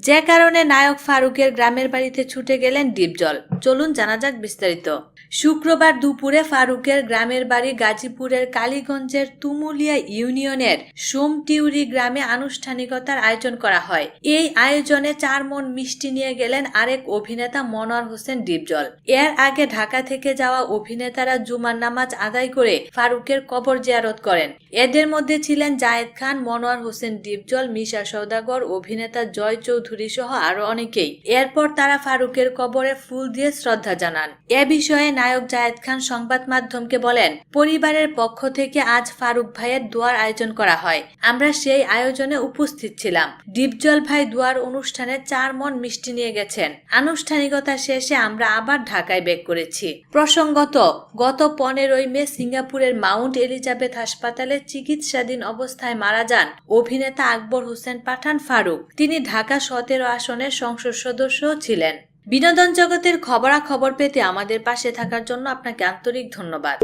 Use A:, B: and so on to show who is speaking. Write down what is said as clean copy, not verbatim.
A: যে কারণে নায়ক ফারুকের গ্রামের বাড়িতে ছুটে গেলেন ডিপজল। চলুন জানা যাক বিস্তারিত। শুক্রবার দুপুরে ফারুকের গ্রামের বাড়ি গাজীপুরের কালীগঞ্জের তুমুলিয়া ইউনিয়নের সোমটিউরি গ্রামে আনুষ্ঠানিকতার আয়োজন করা হয়। এই আয়োজনে 4 মণ মিষ্টি নিয়ে গেলেন আরেক অভিনেতা মনোয়ার হোসেন ডিপজল। এর আগে ঢাকা থেকে যাওয়া অভিনেতারা জুমার নামাজ আদায় করে ফারুকের কবর জিয়ারত করেন। এদের মধ্যে ছিলেন জায়েদ খান, মনোয়ার হোসেন ডিপজল, মিশা সওদাগর, অভিনেতা জয় চৌধুরী সহ আরো অনেকেই। এরপর তারা ফারুকের কবরে ফুল দিয়ে শ্রদ্ধা জানান। এ বিষয়ে নায়ক জায়েদ খান সংবাদ মাধ্যমকে বলেন, পরিবারের পক্ষ থেকে আজ ফারুক ভাইয়ের দোয়ার আয়োজন করা হয়। আমরা সেই আয়োজনে উপস্থিত ছিলাম। ডিপজল ভাই দোয়ার অনুষ্ঠানে 4 মণ মিষ্টি নিয়ে গেছেন। আনুষ্ঠানিকতা শেষে আমরা আবার ঢাকায় ব্যাক করেছি। প্রসঙ্গত, গত 15ই মে সিঙ্গাপুরের মাউন্ট এলিজাবেথ হাসপাতালে চিকিৎসাধীন অবস্থায় মারা যান অভিনেতা আকবর হোসেন পাঠান ফারুক। তিনি ঢাকা 17 আসনের সংসদ সদস্য ছিলেন। বিনোদন জগতের খবরাখবর পেতে আমাদের পাশে থাকার জন্য আপনাকে আন্তরিক ধন্যবাদ।